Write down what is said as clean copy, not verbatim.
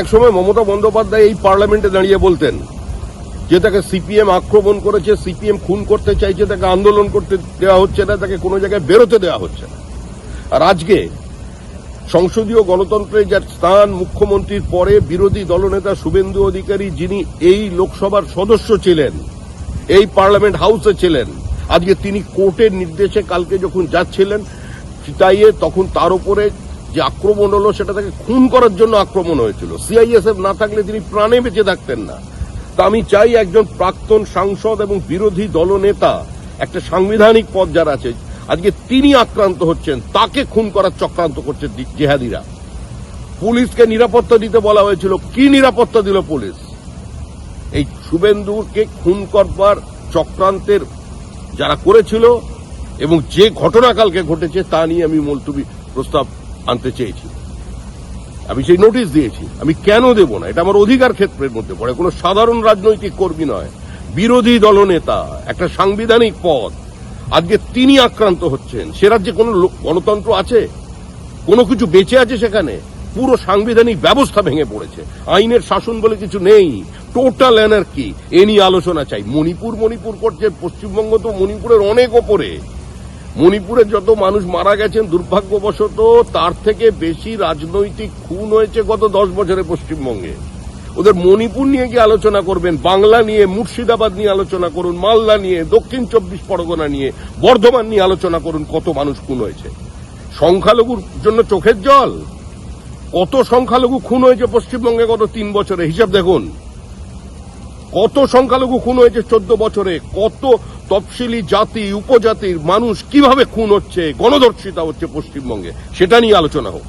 এক সময় মমতা বন্দ্যোপাধ্যায় এই পার্লামেন্টে দাঁড়িয়ে বলতেন যে তাকে সিপিএম আক্রমণ করেছে, সিপিএম খুন করতে চাইছে, তাকে আন্দোলন করতে দেওয়া হচ্ছে না, তাকে কোনো জায়গায় বেরোতে দেওয়া হচ্ছে না। আর আজকে সংসদীয় গণতন্ত্রের যার স্থান, মুখ্যমন্ত্রীর পরে বিরোধী দলনেতা শুভেন্দু অধিকারী, যিনি এই লোকসভার সদস্য ছিলেন, এই পার্লামেন্ট হাউসে ছিলেন, আজকে তিনি কোর্টের নির্দেশে কালকে যখন যাচ্ছিলেন চিতাইয়ে, তখন তার উপরে যে আক্রমণ হলো সেটা তাকে খুন করার জন্য আক্রমণ হয়েছিল। সিআইএসএফ না থাকলে তিনি প্রাণে বেঁচে থাকতেন না। তা আমি চাই একজন প্রাক্তন সাংসদ এবং বিরোধী দলনেতা, একটা সাংবিধানিক পদ যার আছে, আজকে তিনি আক্রান্ত হচ্ছেন, তাকে খুন করার চক্রান্ত করছে জেহাদিরা। পুলিশকে নিরাপত্তা দিতে বলা হয়েছিল, কি নিরাপত্তা দিল পুলিশ? এই শুভেন্দুকে খুন করবার চক্রান্তের যারা করেছিল এবং যে ঘটনা কালকে ঘটেছে তা নিয়ে আমি মুলতবি প্রস্তাব আনতে চেয়েছি। আমি সেই নোটিশ দিয়েছি। আমি কেন দেব না? এটা আমার অধিকার ক্ষেত্রের মধ্যে পড়ে। কোনো সাধারণ রাজনৈতিক কর্মী নয়, বিরোধী দলনেতা, একটা সাংবিধানিক পদ। আজকে তিনি আক্রান্ত হচ্ছেন। সে রাজ্যে কোনো গণতন্ত্র আছে? কোনো কিছু বেঁচে আছে সেখানে? পুরো সাংবিধানিক ব্যবস্থা ভেঙে পড়েছে। আইনের শাসন বলে কিছু নেই। Total anarchy. এ নিয়ে আলোচনা চাই। মণিপুর করছে, পশ্চিমবঙ্গ তো মণিপুরের অনেক ওপরে। মণিপুরে যত মানুষ মারা গেছেন দুর্ভাগ্যবশত, তার থেকে বেশি রাজনৈতিক খুন হয়েছে গত 10 বছরে পশ্চিমবঙ্গে। ওদের মণিপুর নিয়ে কি আলোচনা করবেন? বাংলা নিয়ে, মুর্শিদাবাদ নিয়ে আলোচনা করুন, মালদা নিয়ে, দক্ষিণ 24 পরগনা নিয়ে, বর্ধমান নিয়ে আলোচনা করুন, কত মানুষ খুন হয়েছে। সংখ্যালঘুর জন্য চোখের জল? কত সংখ্যালঘু খুন হয়েছে পশ্চিমবঙ্গে গত 3 বছরে? হিসাব দেখুন। কত সংখ্যালঘু খুন হয়েছে 14 বছরে? কত তফসিলি জাতি, উপজাতির মানুষ কিভাবে খুন হচ্ছে, গণধর্ষিতা হচ্ছে পশ্চিমবঙ্গে, সেটা নিয়ে আলোচনা হোক।